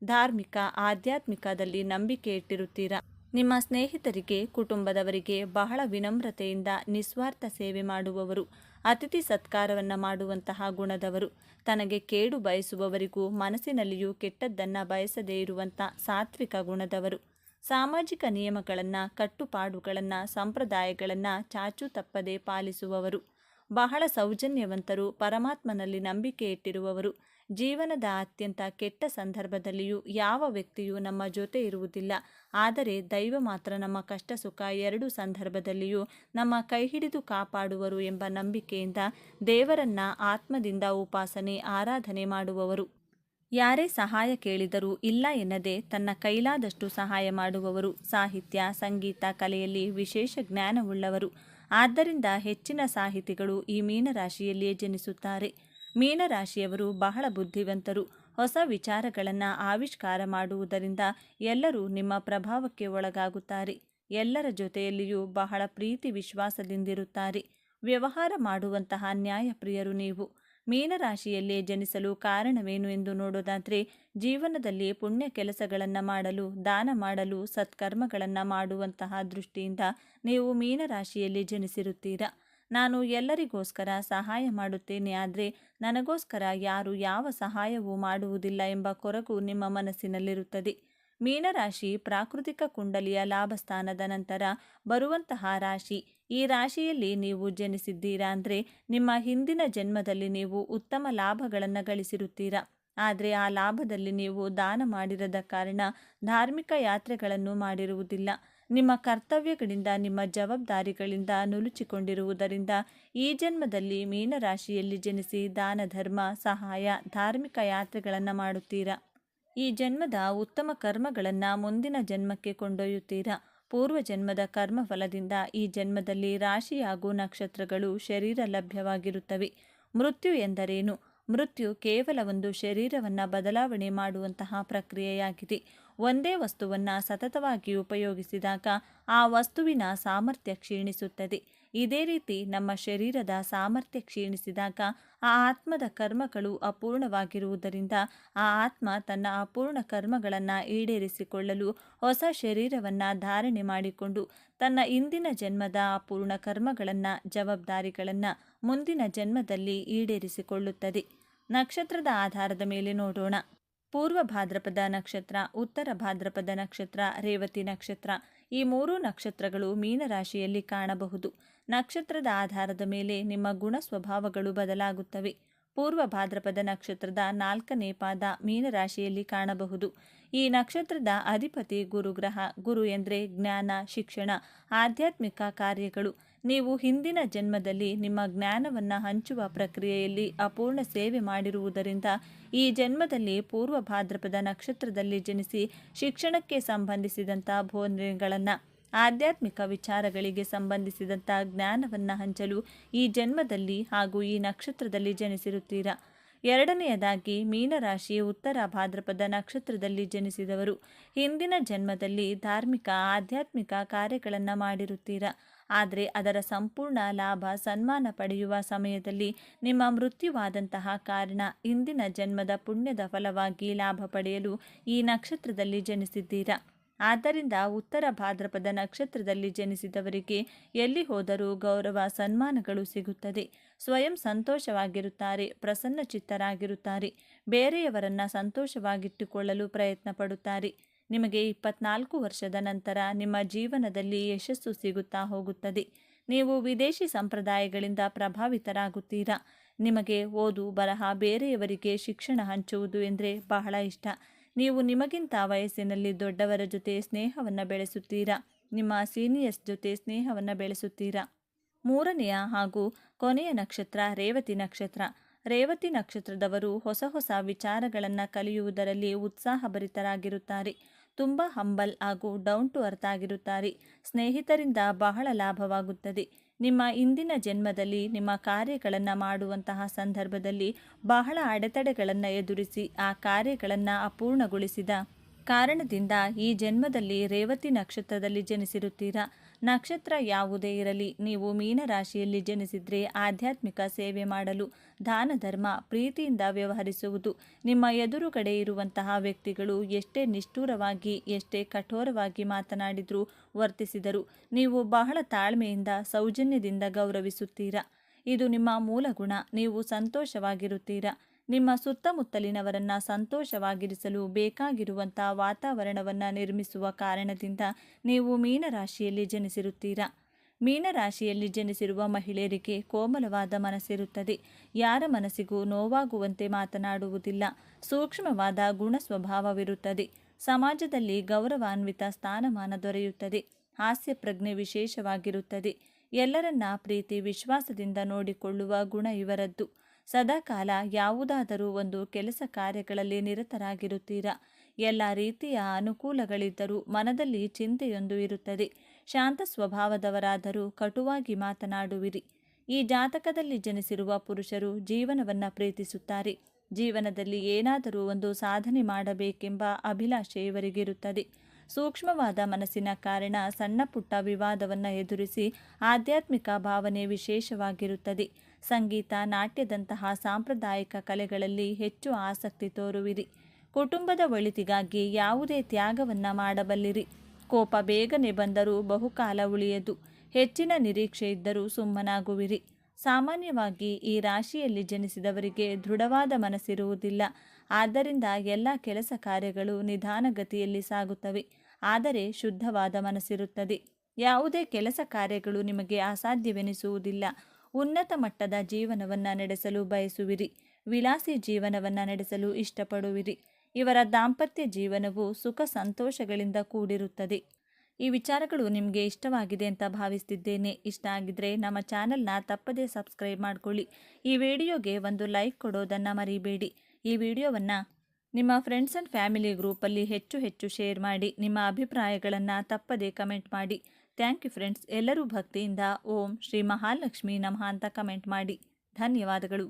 ಧಾರ್ಮಿಕ, ಆಧ್ಯಾತ್ಮಿಕದಲ್ಲಿ ನಂಬಿಕೆ ಇಟ್ಟಿರುತ್ತೀರಾ. ನಿಮ್ಮ ಸ್ನೇಹಿತರಿಗೆ, ಕುಟುಂಬದವರಿಗೆ ಬಹಳ ವಿನಮ್ರತೆಯಿಂದ ನಿಸ್ವಾರ್ಥ ಸೇವೆ ಮಾಡುವವರು. ಅತಿಥಿ ಸತ್ಕಾರವನ್ನು ಮಾಡುವಂತಹ ಗುಣದವರು. ತನಗೆ ಕೇಡು ಬಯಸುವವರಿಗೂ ಮನಸ್ಸಿನಲ್ಲಿಯೂ ಕೆಟ್ಟದ್ದನ್ನು ಬಯಸದೇ ಇರುವಂಥ ಸಾತ್ವಿಕ ಗುಣದವರು. ಸಾಮಾಜಿಕ ನಿಯಮಗಳನ್ನು, ಕಟ್ಟುಪಾಡುಗಳನ್ನು, ಸಂಪ್ರದಾಯಗಳನ್ನು ಚಾಚೂ ತಪ್ಪದೆ ಪಾಲಿಸುವವರು. ಬಹಳ ಸೌಜನ್ಯವಂತರು, ಪರಮಾತ್ಮನಲ್ಲಿ ನಂಬಿಕೆ ಇಟ್ಟಿರುವವರು. ಜೀವನದ ಅತ್ಯಂತ ಕೆಟ್ಟ ಸಂದರ್ಭದಲ್ಲಿಯೂ ಯಾವ ವ್ಯಕ್ತಿಯೂ ನಮ್ಮ ಜೊತೆ ಇರುವುದಿಲ್ಲ, ಆದರೆ ದೈವ ಮಾತ್ರ ನಮ್ಮ ಕಷ್ಟ ಸುಖ 2 ಸಂದರ್ಭದಲ್ಲಿಯೂ ನಮ್ಮ ಕೈ ಹಿಡಿದು ಕಾಪಾಡುವರು ಎಂಬ ನಂಬಿಕೆಯಿಂದ ದೇವರನ್ನ ಆತ್ಮದಿಂದ ಉಪಾಸನೆ, ಆರಾಧನೆ ಮಾಡುವವರು. ಯಾರೇ ಸಹಾಯ ಕೇಳಿದರೂ ಇಲ್ಲ ಎನ್ನದೆ ತನ್ನ ಕೈಲಾದಷ್ಟು ಸಹಾಯ ಮಾಡುವವರು. ಸಾಹಿತ್ಯ, ಸಂಗೀತ, ಕಲೆಯಲ್ಲಿ ವಿಶೇಷ ಜ್ಞಾನವುಳ್ಳವರು. ಆದ್ದರಿಂದ ಹೆಚ್ಚಿನ ಸಾಹಿತಿಗಳು ಈ ಮೀನರಾಶಿಯಲ್ಲಿಯೇ ಜನಿಸುತ್ತಾರೆ. ಮೀನರಾಶಿಯವರು ಬಹಳ ಬುದ್ಧಿವಂತರು. ಹೊಸ ವಿಚಾರಗಳನ್ನು ಆವಿಷ್ಕಾರ ಮಾಡುವುದರಿಂದ ಎಲ್ಲರೂ ನಿಮ್ಮ ಪ್ರಭಾವಕ್ಕೆ ಒಳಗಾಗುತ್ತಾರೆ. ಎಲ್ಲರ ಜೊತೆಯಲ್ಲಿಯೂ ಬಹಳ ಪ್ರೀತಿ ವಿಶ್ವಾಸದಿಂದಿರುತ್ತಾರೆ. ವ್ಯವಹಾರ ಮಾಡುವಂತಹ ನ್ಯಾಯಪ್ರಿಯರು ನೀವು. ಮೀನರಾಶಿಯಲ್ಲೇ ಜನಿಸಲು ಕಾರಣವೇನು ಎಂದು ನೋಡೋದಾದರೆ, ಜೀವನದಲ್ಲಿ ಪುಣ್ಯ ಕೆಲಸಗಳನ್ನು ಮಾಡಲು, ದಾನ ಮಾಡಲು, ಸತ್ಕರ್ಮಗಳನ್ನು ಮಾಡುವಂತಹ ದೃಷ್ಟಿಯಿಂದ ನೀವು ಮೀನರಾಶಿಯಲ್ಲಿ ಜನಿಸಿರುತ್ತೀರಾ. ನಾನು ಎಲ್ಲರಿಗೋಸ್ಕರ ಸಹಾಯ ಮಾಡುತ್ತೇನೆ, ಆದರೆ ನನಗೋಸ್ಕರ ಯಾರು ಯಾವ ಸಹಾಯವೂ ಮಾಡುವುದಿಲ್ಲ ಎಂಬ ಕೊರಗು ನಿಮ್ಮ ಮನಸ್ಸಿನಲ್ಲಿರುತ್ತದೆ. ಮೀನರಾಶಿ ಪ್ರಾಕೃತಿಕ ಕುಂಡಲಿಯ ಲಾಭಸ್ಥಾನದ ನಂತರ ಬರುವಂತಹ ರಾಶಿ. ಈ ರಾಶಿಯಲ್ಲಿ ನೀವು ಜನಿಸಿದ್ದೀರಾ ಅಂದರೆ ನಿಮ್ಮ ಹಿಂದಿನ ಜನ್ಮದಲ್ಲಿ ನೀವು ಉತ್ತಮ ಲಾಭಗಳನ್ನು ಗಳಿಸಿರುತ್ತೀರಾ. ಆದರೆ ಆ ಲಾಭದಲ್ಲಿ ನೀವು ದಾನ ಮಾಡಿರದ ಕಾರಣ ಧಾರ್ಮಿಕ ಯಾತ್ರೆಗಳನ್ನು ಮಾಡಿರುವುದಿಲ್ಲ. ನಿಮ್ಮ ಕರ್ತವ್ಯಗಳಿಂದ ನಿಮ್ಮ ಜವಾಬ್ದಾರಿಗಳಿಂದ ನುಲುಚಿಕೊಂಡಿರುವುದರಿಂದ ಈ ಜನ್ಮದಲ್ಲಿ ಮೀನರಾಶಿಯಲ್ಲಿ ಜನಿಸಿ ದಾನ ಧರ್ಮ ಸಹಾಯ ಧಾರ್ಮಿಕ ಯಾತ್ರೆಗಳನ್ನು ಮಾಡುತ್ತೀರಾ. ಈ ಜನ್ಮದ ಉತ್ತಮ ಕರ್ಮಗಳನ್ನು ಮುಂದಿನ ಜನ್ಮಕ್ಕೆ ಕೊಂಡೊಯ್ಯುತ್ತೀರಾ. ಪೂರ್ವ ಜನ್ಮದ ಕರ್ಮಫಲದಿಂದ ಈ ಜನ್ಮದಲ್ಲಿ ರಾಶಿ ಹಾಗೂ ನಕ್ಷತ್ರಗಳು ಶರೀರ ಲಭ್ಯವಾಗಿರುತ್ತವೆ. ಮೃತ್ಯು ಎಂದರೇನು? ಮೃತ್ಯು ಕೇವಲ ಒಂದು ಶರೀರವನ್ನು ಬದಲಾವಣೆ ಮಾಡುವಂತಹ ಪ್ರಕ್ರಿಯೆಯಾಗಿದೆ. ಒಂದೇ ವಸ್ತುವನ್ನು ಸತತವಾಗಿ ಉಪಯೋಗಿಸಿದಾಗ ಆ ವಸ್ತುವಿನ ಸಾಮರ್ಥ್ಯ ಕ್ಷೀಣಿಸುತ್ತದೆ. ಇದೇ ರೀತಿ ನಮ್ಮ ಶರೀರದ ಸಾಮರ್ಥ್ಯ ಕ್ಷೀಣಿಸಿದಾಗ ಆ ಆತ್ಮದ ಕರ್ಮಗಳು ಅಪೂರ್ಣವಾಗಿರುವುದರಿಂದ ಆ ಆತ್ಮ ತನ್ನ ಅಪೂರ್ಣ ಕರ್ಮಗಳನ್ನು ಈಡೇರಿಸಿಕೊಳ್ಳಲು ಹೊಸ ಶರೀರವನ್ನು ಧಾರಣೆ ಮಾಡಿಕೊಂಡು ತನ್ನ ಇಂದಿನ ಜನ್ಮದ ಅಪೂರ್ಣ ಕರ್ಮಗಳನ್ನು ಜವಾಬ್ದಾರಿಗಳನ್ನು ಮುಂದಿನ ಜನ್ಮದಲ್ಲಿ ಈಡೇರಿಸಿಕೊಳ್ಳುತ್ತದೆ. ನಕ್ಷತ್ರದ ಆಧಾರದ ಮೇಲೆ ನೋಡೋಣ. ಪೂರ್ವ ಭಾದ್ರಪದ ನಕ್ಷತ್ರ, ಉತ್ತರ ಭಾದ್ರಪದ ನಕ್ಷತ್ರ, ರೇವತಿ ನಕ್ಷತ್ರ ಈ ಮೂರೂ ನಕ್ಷತ್ರಗಳು ಮೀನರಾಶಿಯಲ್ಲಿ ಕಾಣಬಹುದು. ನಕ್ಷತ್ರದ ಆಧಾರದ ಮೇಲೆ ನಿಮ್ಮ ಗುಣ ಸ್ವಭಾವಗಳು ಬದಲಾಗುತ್ತವೆ. ಪೂರ್ವ ಭಾದ್ರಪದ ನಕ್ಷತ್ರದ 4ನೇ ಪಾದ ಮೀನರಾಶಿಯಲ್ಲಿ ಕಾಣಬಹುದು. ಈ ನಕ್ಷತ್ರದ ಅಧಿಪತಿ ಗುರುಗ್ರಹ. ಗುರು ಎಂದರೆ ಜ್ಞಾನ, ಶಿಕ್ಷಣ, ಆಧ್ಯಾತ್ಮಿಕ ಕಾರ್ಯಗಳು. ನೀವು ಹಿಂದಿನ ಜನ್ಮದಲ್ಲಿ ನಿಮ್ಮ ಜ್ಞಾನವನ್ನು ಹಂಚುವ ಪ್ರಕ್ರಿಯೆಯಲ್ಲಿ ಅಪೂರ್ಣ ಸೇವೆ ಮಾಡಿರುವುದರಿಂದ ಈ ಜನ್ಮದಲ್ಲಿ ಪೂರ್ವ ಭಾದ್ರಪದ ನಕ್ಷತ್ರದಲ್ಲಿ ಜನಿಸಿ ಶಿಕ್ಷಣಕ್ಕೆ ಸಂಬಂಧಿಸಿದಂಥ ಬೋಧನೆಗಳನ್ನು ಆಧ್ಯಾತ್ಮಿಕ ವಿಚಾರಗಳಿಗೆ ಸಂಬಂಧಿಸಿದಂಥ ಜ್ಞಾನವನ್ನು ಹಂಚಲು ಈ ಜನ್ಮದಲ್ಲಿ ಹಾಗೂ ಈ ನಕ್ಷತ್ರದಲ್ಲಿ ಜನಿಸಿರುತ್ತೀರಾ. ಎರಡನೆಯದಾಗಿ ಮೀನರಾಶಿ ಉತ್ತರ ಭಾದ್ರಪದ ನಕ್ಷತ್ರದಲ್ಲಿ ಜನಿಸಿದವರು ಹಿಂದಿನ ಜನ್ಮದಲ್ಲಿ ಧಾರ್ಮಿಕ ಆಧ್ಯಾತ್ಮಿಕ ಕಾರ್ಯಗಳನ್ನು ಮಾಡಿರುತ್ತೀರಾ. ಆದರೆ ಅದರ ಸಂಪೂರ್ಣ ಲಾಭ ಸನ್ಮಾನ ಪಡೆಯುವ ಸಮಯದಲ್ಲಿ ನಿಮ್ಮ ಮೃತ್ಯುವಾದಂತಹ ಕಾರಣ ಇಂದಿನ ಜನ್ಮದ ಪುಣ್ಯದ ಫಲವಾಗಿ ಲಾಭ ಪಡೆಯಲು ಈ ನಕ್ಷತ್ರದಲ್ಲಿ ಜನಿಸಿದ್ದೀರಾ. ಆದ್ದರಿಂದ ಉತ್ತರ ಭಾದ್ರಪದ ನಕ್ಷತ್ರದಲ್ಲಿ ಜನಿಸಿದವರಿಗೆ ಎಲ್ಲಿ ಹೋದರೂ ಗೌರವ ಸನ್ಮಾನಗಳು ಸಿಗುತ್ತದೆ. ಸ್ವಯಂ ಸಂತೋಷವಾಗಿರುತ್ತಾರೆ, ಪ್ರಸನ್ನಚಿತ್ತರಾಗಿರುತ್ತಾರೆ, ಬೇರೆಯವರನ್ನು ಸಂತೋಷವಾಗಿಟ್ಟುಕೊಳ್ಳಲು ಪ್ರಯತ್ನ ಪಡುತ್ತಾರೆ. ನಿಮಗೆ 24 ವರ್ಷದ ನಂತರ ನಿಮ್ಮ ಜೀವನದಲ್ಲಿ ಯಶಸ್ಸು ಸಿಗುತ್ತಾ ಹೋಗುತ್ತದೆ. ನೀವು ವಿದೇಶಿ ಸಂಪ್ರದಾಯಗಳಿಂದ ಪ್ರಭಾವಿತರಾಗುತ್ತೀರಾ. ನಿಮಗೆ ಓದು ಬರಹ ಬೇರೆಯವರಿಗೆ ಶಿಕ್ಷಣ ಹಂಚುವುದು ಎಂದರೆ ಬಹಳ ಇಷ್ಟ. ನೀವು ನಿಮಗಿಂತ ವಯಸ್ಸಿನಲ್ಲಿ ದೊಡ್ಡವರ ಜೊತೆ ಸ್ನೇಹವನ್ನು ಬೆಳೆಸುತ್ತೀರಾ. ನಿಮ್ಮ ಸೀನಿಯರ್ಸ್ ಜೊತೆ ಸ್ನೇಹವನ್ನು ಬೆಳೆಸುತ್ತೀರಾ. ಮೂರನೆಯ ಹಾಗೂ ಕೊನೆಯ ನಕ್ಷತ್ರ ರೇವತಿ ನಕ್ಷತ್ರ. ರೇವತಿ ನಕ್ಷತ್ರದವರು ಹೊಸ ಹೊಸ ವಿಚಾರಗಳನ್ನು ಕಲಿಯುವುದರಲ್ಲಿ ಉತ್ಸಾಹಭರಿತರಾಗಿರುತ್ತಾರೆ. ತುಂಬ ಹಂಬಲ್ ಹಾಗೂ ಡೌನ್ ಟು ಅರ್ತ್ ಆಗಿರುತ್ತಾರೆ. ಸ್ನೇಹಿತರಿಂದ ಬಹಳ ಲಾಭವಾಗುತ್ತದೆ. ನಿಮ್ಮ ಇಂದಿನ ಜನ್ಮದಲ್ಲಿ ನಿಮ್ಮ ಕಾರ್ಯಗಳನ್ನು ಮಾಡುವಂತಹ ಸಂದರ್ಭದಲ್ಲಿ ಬಹಳ ಅಡೆತಡೆಗಳನ್ನು ಎದುರಿಸಿ ಆ ಕಾರ್ಯಗಳನ್ನು ಅಪೂರ್ಣಗೊಳಿಸಿದ ಕಾರಣದಿಂದ ಈ ಜನ್ಮದಲ್ಲಿ ರೇವತಿ ನಕ್ಷತ್ರದಲ್ಲಿ ಜನಿಸಿರುತ್ತೀರಾ. ನಕ್ಷತ್ರ ಯಾವುದೇ ಇರಲಿ, ನೀವು ಮೀನರಾಶಿಯಲ್ಲಿ ಜನಿಸಿದರೆ ಆಧ್ಯಾತ್ಮಿಕ ಸೇವೆ ಮಾಡಲು, ದಾನ ಧರ್ಮ, ಪ್ರೀತಿಯಿಂದ ವ್ಯವಹರಿಸುವುದು. ನಿಮ್ಮ ಎದುರುಗಡೆ ಇರುವಂತಹ ವ್ಯಕ್ತಿಗಳು ಎಷ್ಟೇ ನಿಷ್ಠುರವಾಗಿ ಎಷ್ಟೇ ಕಠೋರವಾಗಿ ಮಾತನಾಡಿದರೂ ವರ್ತಿಸಿದರು ನೀವು ಬಹಳ ತಾಳ್ಮೆಯಿಂದ ಸೌಜನ್ಯದಿಂದ ಗೌರವಿಸುತ್ತೀರಾ. ಇದು ನಿಮ್ಮ ಮೂಲ ಗುಣ. ನೀವು ಸಂತೋಷವಾಗಿರುತ್ತೀರಾ. ನಿಮ್ಮ ಸುತ್ತಮುತ್ತಲಿನವರನ್ನು ಸಂತೋಷವಾಗಿರಿಸಲು ಬೇಕಾಗಿರುವಂಥ ವಾತಾವರಣವನ್ನು ನಿರ್ಮಿಸುವ ಕಾರಣದಿಂದ ನೀವು ಮೀನರಾಶಿಯಲ್ಲಿ ಜನಿಸಿರುತ್ತೀರಾ. ಮೀನರಾಶಿಯಲ್ಲಿ ಜನಿಸಿರುವ ಮಹಿಳೆಯರಿಗೆ ಕೋಮಲವಾದ ಮನಸ್ಸಿರುತ್ತದೆ. ಯಾರ ಮನಸ್ಸಿಗೂ ನೋವಾಗುವಂತೆ ಮಾತನಾಡುವುದಿಲ್ಲ. ಸೂಕ್ಷ್ಮವಾದ ಗುಣ ಸ್ವಭಾವವಿರುತ್ತದೆ. ಸಮಾಜದಲ್ಲಿ ಗೌರವಾನ್ವಿತ ಸ್ಥಾನಮಾನ ದೊರೆಯುತ್ತದೆ. ಹಾಸ್ಯ ಪ್ರಜ್ಞೆ ವಿಶೇಷವಾಗಿರುತ್ತದೆ. ಎಲ್ಲರನ್ನ ಪ್ರೀತಿ ವಿಶ್ವಾಸದಿಂದ ನೋಡಿಕೊಳ್ಳುವ ಗುಣ ಇವರದ್ದು. ಸದಾಕಾಲ ಯಾವುದಾದರೂ ಒಂದು ಕೆಲಸ ಕಾರ್ಯಗಳಲ್ಲಿ ನಿರತರಾಗಿರುತ್ತೀರಾ. ಎಲ್ಲ ರೀತಿಯ ಅನುಕೂಲಗಳಿದ್ದರೂ ಮನದಲ್ಲಿ ಚಿಂತೆಯೊಂದು ಇರುತ್ತದೆ. ಶಾಂತ ಸ್ವಭಾವದವರಾದರೂ ಕಟುವಾಗಿ ಮಾತನಾಡುವಿರಿ. ಈ ಜಾತಕದಲ್ಲಿ ಜನಿಸಿರುವ ಪುರುಷರು ಜೀವನವನ್ನು ಪ್ರೀತಿಸುತ್ತಾರೆ. ಜೀವನದಲ್ಲಿ ಏನಾದರೂ ಒಂದು ಸಾಧನೆ ಮಾಡಬೇಕೆಂಬ ಅಭಿಲಾಷೆ ಇವರಿಗಿರುತ್ತದೆ. ಸೂಕ್ಷ್ಮವಾದ ಮನಸ್ಸಿನ ಕಾರಣ ಸಣ್ಣ ಪುಟ್ಟ ವಿವಾದವನ್ನು ಎದುರಿಸಿ ಆಧ್ಯಾತ್ಮಿಕ ಭಾವನೆ ವಿಶೇಷವಾಗಿರುತ್ತದೆ. ಸಂಗೀತ, ನಾಟ್ಯದಂತಹ ಸಾಂಪ್ರದಾಯಿಕ ಕಲೆಗಳಲ್ಲಿ ಹೆಚ್ಚು ಆಸಕ್ತಿ ತೋರುವಿರಿ. ಕುಟುಂಬದ ಒಳಿತಿಗಾಗಿ ಯಾವುದೇ ತ್ಯಾಗವನ್ನು ಮಾಡಬಲ್ಲಿರಿ. ಕೋಪ ಬೇಗನೆ ಬಂದರೂ ಬಹುಕಾಲ ಉಳಿಯದು. ಹೆಚ್ಚಿನ ನಿರೀಕ್ಷೆ ಇದ್ದರೂ ಸುಮ್ಮನಾಗುವಿರಿ. ಸಾಮಾನ್ಯವಾಗಿ ಈ ರಾಶಿಯಲ್ಲಿ ಜನಿಸಿದವರಿಗೆ ದೃಢವಾದ ಮನಸ್ಸಿರುವುದಿಲ್ಲ. ಆದ್ದರಿಂದ ಎಲ್ಲ ಕೆಲಸ ಕಾರ್ಯಗಳು ನಿಧಾನಗತಿಯಲ್ಲಿ ಸಾಗುತ್ತವೆ. ಆದರೆ ಶುದ್ಧವಾದ ಮನಸ್ಸಿರುತ್ತದೆ. ಯಾವುದೇ ಕೆಲಸ ಕಾರ್ಯಗಳು ನಿಮಗೆ ಅಸಾಧ್ಯವೆನಿಸುವುದಿಲ್ಲ. ಉನ್ನತ ಮಟ್ಟದ ಜೀವನವನ್ನು ನಡೆಸಲು ಬಯಸುವಿರಿ. ವಿಲಾಸಿ ಜೀವನವನ್ನು ನಡೆಸಲು ಇಷ್ಟಪಡುವಿರಿ. ಇವರ ದಾಂಪತ್ಯ ಜೀವನವು ಸುಖ ಸಂತೋಷಗಳಿಂದ ಕೂಡಿರುತ್ತದೆ. ಈ ವಿಚಾರಗಳು ನಿಮಗೆ ಇಷ್ಟವಾಗಿದೆ ಅಂತ ಭಾವಿಸ್ತಿದ್ದೇನೆ. ಇಷ್ಟ ಆಗಿದ್ರೆ ನಮ್ಮ ಚಾನಲ್ನ ತಪ್ಪದೇ ಸಬ್ಸ್ಕ್ರೈಬ್ ಮಾಡ್ಕೊಳ್ಳಿ. ಈ ವಿಡಿಯೋಗೆ ಒಂದು ಲೈಕ್ ಕೊಡೋದನ್ನು ಮರಿಬೇಡಿ. ಈ ವಿಡಿಯೋವನ್ನು ನಿಮ್ಮ ಫ್ರೆಂಡ್ಸ್ ಆ್ಯಂಡ್ ಫ್ಯಾಮಿಲಿ ಗ್ರೂಪಲ್ಲಿ ಹೆಚ್ಚು ಶೇರ್ ಮಾಡಿ. ನಿಮ್ಮ ಅಭಿಪ್ರಾಯಗಳನ್ನು ತಪ್ಪದೇ ಕಮೆಂಟ್ ಮಾಡಿ. Thank you friends. ಎಲ್ಲರೂ ಭಕ್ತಿಯಿಂದ ಓಂ ಶ್ರೀ ಮಹಾಲಕ್ಷ್ಮಿ ನಮಃ ಅಂತ ಕಮೆಂಟ್ ಮಾಡಿ. ಧನ್ಯವಾದಗಳು.